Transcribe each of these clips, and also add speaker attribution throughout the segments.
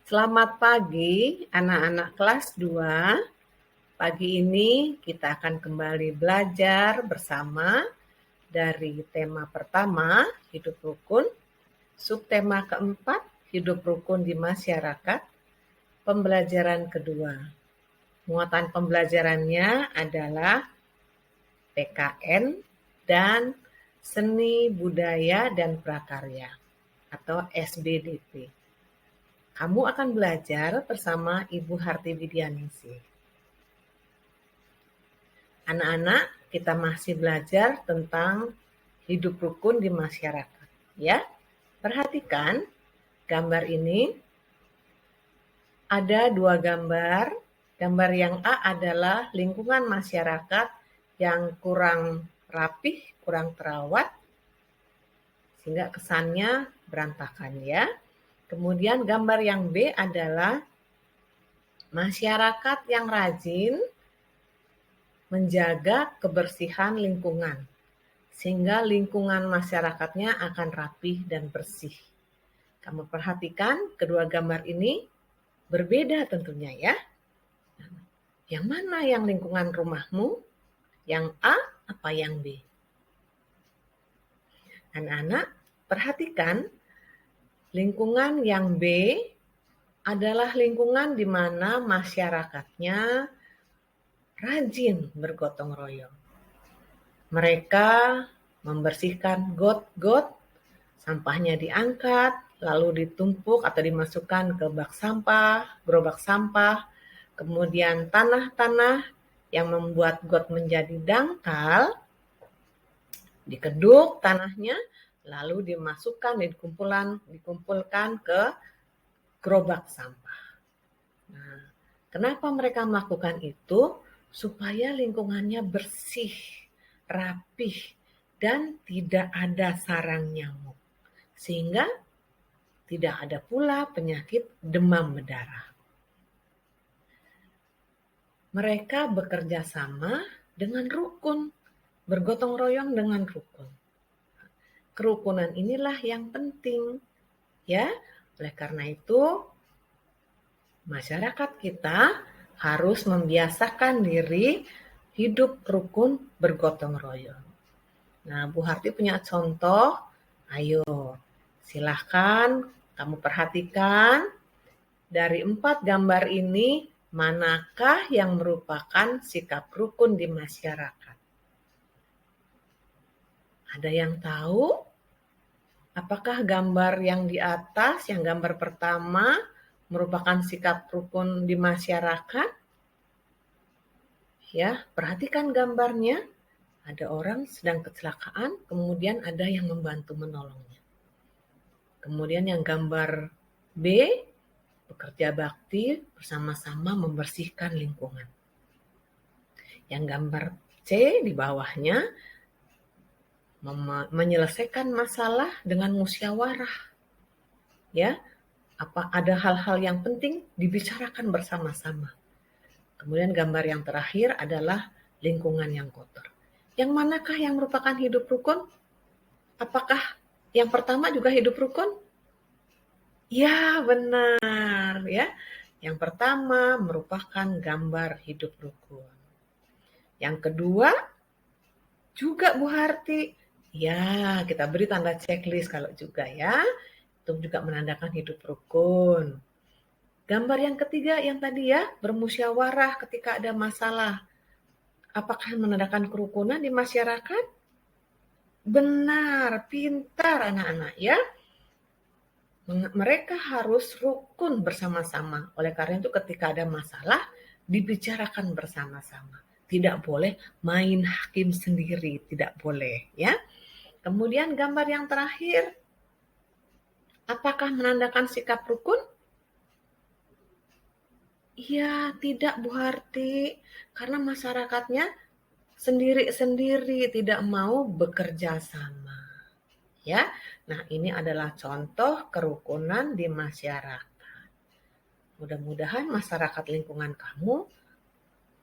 Speaker 1: Selamat pagi anak-anak kelas 2. Pagi ini kita akan kembali belajar bersama dari tema pertama, hidup rukun, subtema keempat, hidup rukun di masyarakat, pembelajaran kedua. Muatan pembelajarannya adalah PKN dan Seni Budaya dan Prakarya atau SBDP. Kamu akan belajar bersama Ibu Harti Widianingsih. Anak-anak, kita masih belajar tentang hidup rukun di masyarakat. Ya, perhatikan gambar ini. Ada dua gambar. Gambar yang A adalah lingkungan masyarakat yang kurang rapih, kurang terawat, sehingga kesannya berantakan ya. Kemudian gambar yang B adalah masyarakat yang rajin menjaga kebersihan lingkungan, sehingga lingkungan masyarakatnya akan rapih dan bersih. Kamu perhatikan kedua gambar ini berbeda tentunya ya. Yang mana yang lingkungan rumahmu? Yang A apa yang B? Anak-anak, perhatikan lingkungan yang B adalah lingkungan di mana masyarakatnya rajin bergotong royong. Mereka membersihkan got-got, sampahnya diangkat, lalu ditumpuk atau dimasukkan ke bak sampah, gerobak sampah, kemudian tanah-tanah yang membuat got menjadi dangkal, dikeduk tanahnya, lalu dimasukkan, dikumpulkan ke gerobak sampah. Nah, kenapa mereka melakukan itu? Supaya lingkungannya bersih, rapih, dan tidak ada sarang nyamuk. Sehingga tidak ada pula penyakit demam berdarah. Mereka bekerja sama dengan rukun, bergotong royong dengan rukun. Kerukunan inilah yang penting, ya. Oleh karena itu, masyarakat kita harus membiasakan diri hidup rukun bergotong royong. Nah, Bu Harti punya contoh. Ayo, silahkan kamu perhatikan dari 4 gambar ini, manakah yang merupakan sikap rukun di masyarakat? Ada yang tahu? Apakah gambar yang di atas, yang gambar pertama, merupakan sikap rukun di masyarakat? Ya, perhatikan gambarnya. Ada orang sedang kecelakaan, kemudian ada yang membantu menolongnya. Kemudian yang gambar B, bekerja bakti bersama-sama membersihkan lingkungan. Yang gambar C di bawahnya, menyelesaikan masalah dengan musyawarah. Ya, ada hal-hal yang penting dibicarakan bersama-sama. Kemudian gambar yang terakhir adalah lingkungan yang kotor. Yang manakah yang merupakan hidup rukun? Apakah yang pertama juga hidup rukun? Ya, benar ya. Yang pertama merupakan gambar hidup rukun. Yang kedua juga Bu Harti. Ya, kita beri tanda checklist kalau juga ya. Itu juga menandakan hidup rukun. Gambar yang ketiga yang tadi ya, bermusyawarah ketika ada masalah. Apakah menandakan kerukunan di masyarakat? Benar, pintar anak-anak ya. Mereka harus rukun bersama-sama. Oleh karena itu ketika ada masalah, dibicarakan bersama-sama. Tidak boleh main hakim sendiri, tidak boleh ya. Kemudian gambar yang terakhir, apakah menandakan sikap rukun? Iya, tidak Bu Harti, karena masyarakatnya sendiri-sendiri tidak mau bekerja sama. Ya. Nah, ini adalah contoh kerukunan di masyarakat. Mudah-mudahan masyarakat lingkungan kamu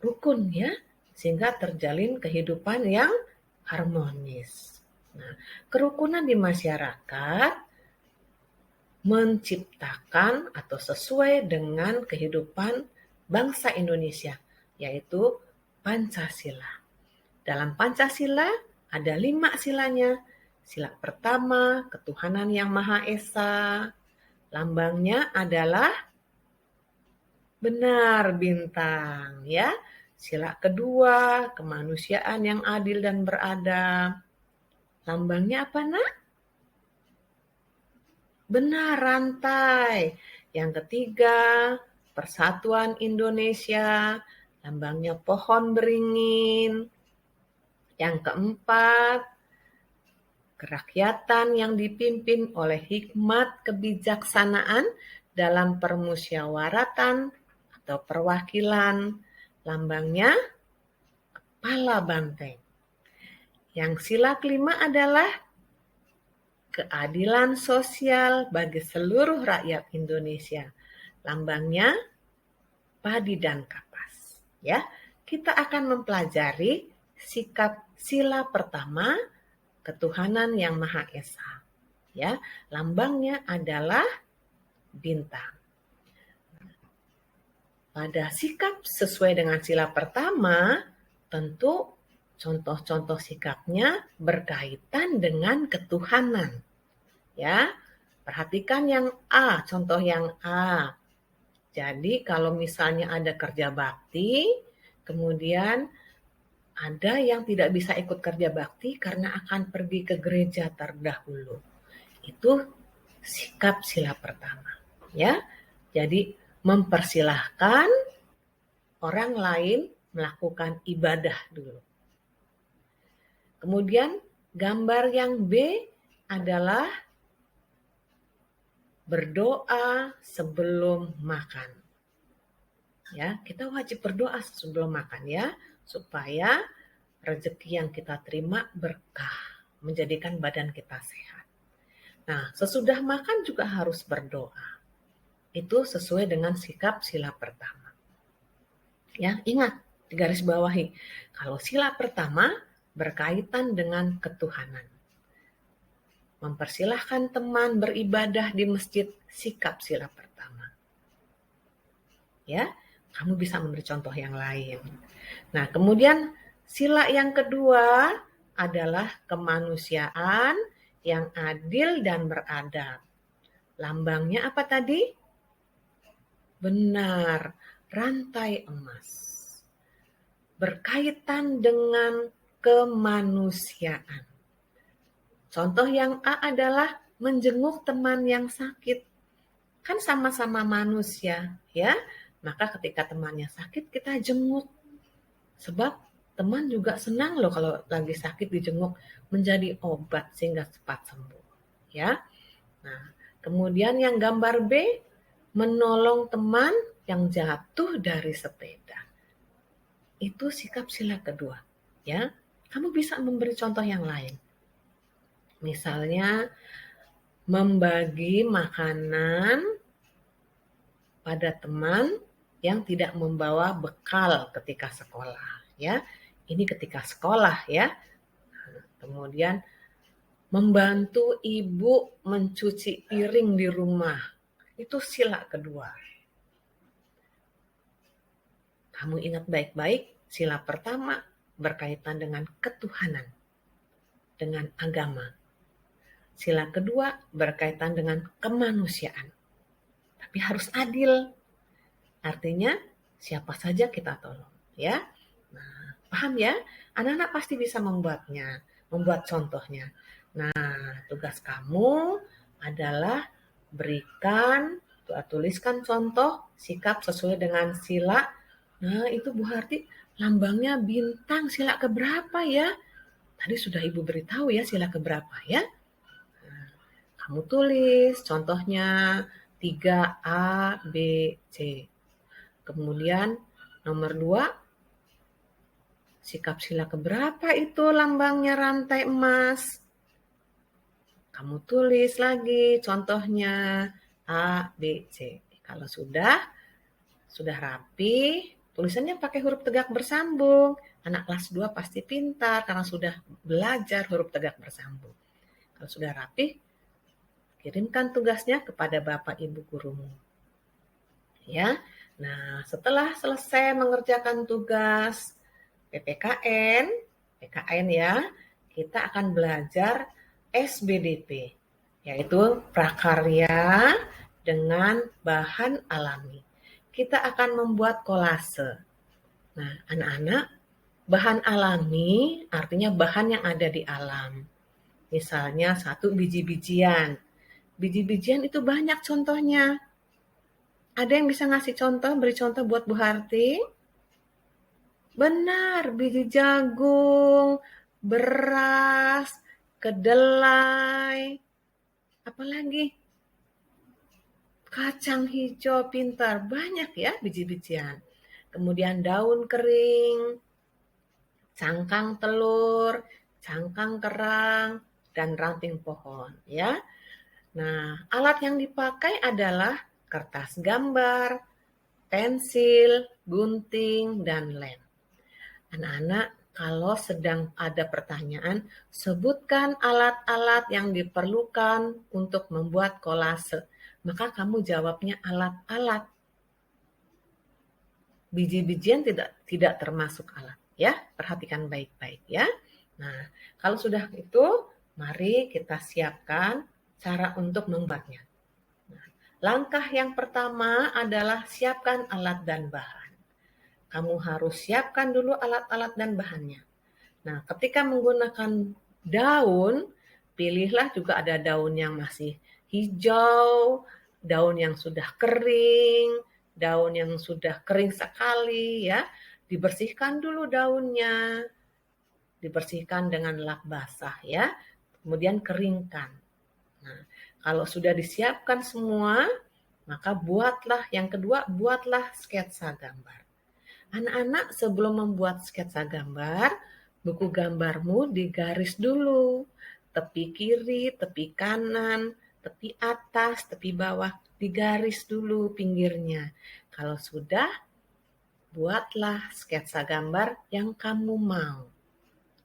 Speaker 1: rukun ya, sehingga terjalin kehidupan yang harmonis. Nah, kerukunan di masyarakat menciptakan atau sesuai dengan kehidupan bangsa Indonesia, yaitu Pancasila. Dalam Pancasila ada 5 silanya. Sila pertama, ketuhanan yang Maha Esa. Lambangnya adalah benar bintang, ya. Sila kedua, kemanusiaan yang adil dan beradab. Lambangnya apa, Nak? Benar, rantai. Yang ketiga, persatuan Indonesia. Lambangnya pohon beringin. Yang keempat, kerakyatan yang dipimpin oleh hikmat kebijaksanaan dalam permusyawaratan atau perwakilan. Lambangnya kepala banteng. Yang sila kelima adalah keadilan sosial bagi seluruh rakyat Indonesia. Lambangnya padi dan kapas. Ya, kita akan mempelajari sikap sila pertama, ketuhanan yang Maha Esa. Ya, lambangnya adalah bintang. Pada sikap sesuai dengan sila pertama, tentu contoh-contoh sikapnya berkaitan dengan ketuhanan. Ya, perhatikan yang A, contoh yang A. Jadi kalau misalnya ada kerja bakti, kemudian ada yang tidak bisa ikut kerja bakti karena akan pergi ke gereja terdahulu. Itu sikap sila pertama, ya. Jadi mempersilahkan orang lain melakukan ibadah dulu. Kemudian gambar yang B adalah berdoa sebelum makan. Ya, kita wajib berdoa sebelum makan ya, supaya rezeki yang kita terima berkah, menjadikan badan kita sehat. Nah, sesudah makan juga harus berdoa. Itu sesuai dengan sikap sila pertama. Ya, ingat, digaris bawahi. Kalau sila pertama berkaitan dengan ketuhanan. Mempersilahkan teman beribadah di masjid, sikap sila pertama. Ya, kamu bisa memberi contoh yang lain. Nah, kemudian sila yang kedua adalah kemanusiaan yang adil dan beradab. Lambangnya apa tadi? Benar, rantai emas. Berkaitan dengan kemanusiaan. Contoh yang A adalah menjenguk teman yang sakit. Kan sama-sama manusia, ya. Maka ketika temannya sakit, kita jenguk. Sebab teman juga senang loh kalau lagi sakit dijenguk, menjadi obat sehingga cepat sembuh, ya. Nah, kemudian yang gambar B, menolong teman yang jatuh dari sepeda. Itu sikap sila kedua, ya. Kamu bisa memberi contoh yang lain. Misalnya membagi makanan pada teman yang tidak membawa bekal ketika sekolah, ya. Ini ketika sekolah, ya. Kemudian membantu ibu mencuci piring di rumah. Itu sila kedua. Kamu ingat baik-baik, sila pertama berkaitan dengan ketuhanan, dengan agama. Sila kedua berkaitan dengan kemanusiaan. Tapi harus adil. Artinya siapa saja kita tolong, ya. Nah, paham ya? Anak-anak pasti bisa membuatnya, membuat contohnya. Nah, tugas kamu adalah berikan, tuliskan contoh sikap sesuai dengan sila. Nah, itu Bu Harti, lambangnya bintang, sila keberapa ya? Tadi sudah Ibu beritahu ya sila keberapa ya? Nah, kamu tulis contohnya 3A, B, C. Kemudian nomor 2, sikap sila keberapa itu lambangnya rantai emas? Kamu tulis lagi contohnya A, B, C. Kalau sudah rapi, tulisannya pakai huruf tegak bersambung. Anak kelas 2 pasti pintar karena sudah belajar huruf tegak bersambung. Kalau sudah rapi, kirimkan tugasnya kepada Bapak Ibu gurumu. Ya. Nah, setelah selesai mengerjakan tugas PKN ya, kita akan belajar SBDP, yaitu prakarya dengan bahan alami. Kita akan membuat kolase. Nah, anak-anak, bahan alami artinya bahan yang ada di alam. Misalnya satu biji-bijian. Biji-bijian itu banyak contohnya. Ada yang bisa ngasih contoh, beri contoh buat Bu Harti? Benar, biji jagung, beras, kedelai, apalagi kacang hijau, pintar, banyak ya biji-bijian. Kemudian daun kering, cangkang telur, cangkang kerang, dan ranting pohon ya. Nah, alat yang dipakai adalah kertas gambar, pensil, gunting, dan lem. Anak-anak, kalau sedang ada pertanyaan, sebutkan alat-alat yang diperlukan untuk membuat kolase. Maka kamu jawabnya alat-alat. Biji-bijian tidak termasuk alat, ya. Perhatikan baik-baik ya. Nah, kalau sudah itu, mari kita siapkan cara untuk membuatnya. Nah, langkah yang pertama adalah siapkan alat dan bahan. Kamu harus siapkan dulu alat-alat dan bahannya. Nah, ketika menggunakan daun, pilihlah juga ada daun yang masih hijau, daun yang sudah kering, daun yang sudah kering sekali ya. Dibersihkan dulu daunnya. Dibersihkan dengan lap basah ya. Kemudian keringkan. Nah, kalau sudah disiapkan semua, maka yang kedua, buatlah sketsa gambar. Anak-anak sebelum membuat sketsa gambar, buku gambarmu digaris dulu. Tepi kiri, tepi kanan, tepi atas, tepi bawah. Digaris dulu pinggirnya. Kalau sudah, buatlah sketsa gambar yang kamu mau.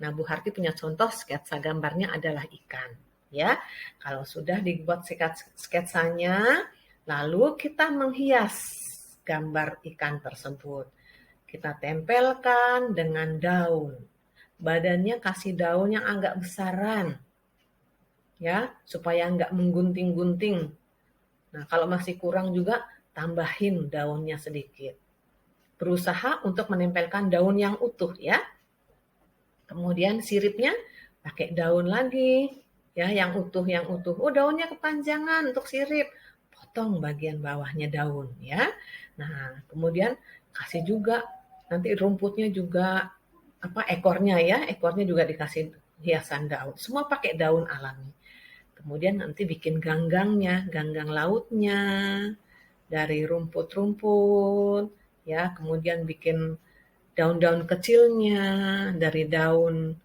Speaker 1: Nah, Bu Harti punya contoh sketsa gambarnya adalah ikan. Ya, kalau sudah dibuat sketsanya, lalu kita menghias gambar ikan tersebut. Kita tempelkan dengan daun. Badannya kasih daun yang agak besaran. Ya, supaya nggak menggunting-gunting. Nah, kalau masih kurang juga, tambahin daunnya sedikit. Berusaha untuk menempelkan daun yang utuh ya. Kemudian siripnya pakai daun lagi. Ya, yang utuh. Oh, daunnya kepanjangan untuk sirip. Potong bagian bawahnya daun ya. Nah, kemudian kasih juga nanti rumputnya juga ekornya juga dikasih hiasan daun. Semua pakai daun alami. Kemudian nanti bikin ganggang lautnya dari rumput-rumput ya, kemudian bikin daun-daun kecilnya dari daun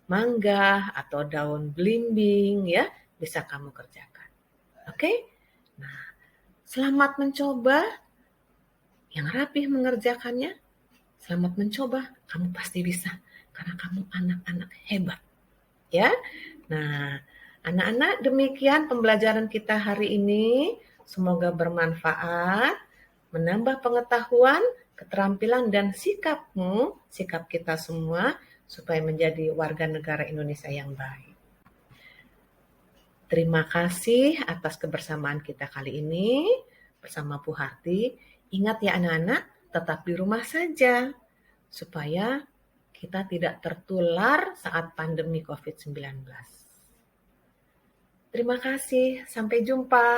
Speaker 1: mangga atau daun belimbing ya, bisa kamu kerjakan. Oke? Nah, selamat mencoba. Yang rapih mengerjakannya, selamat mencoba, kamu pasti bisa. Karena kamu anak-anak hebat. Ya. Nah, anak-anak, demikian pembelajaran kita hari ini. Semoga bermanfaat, menambah pengetahuan, keterampilan, dan sikapmu, sikap kita semua, supaya menjadi warga negara Indonesia yang baik. Terima kasih atas kebersamaan kita kali ini bersama Bu Harti. Ingat ya anak-anak, tetap di rumah saja supaya kita tidak tertular saat pandemi COVID-19. Terima kasih, sampai jumpa.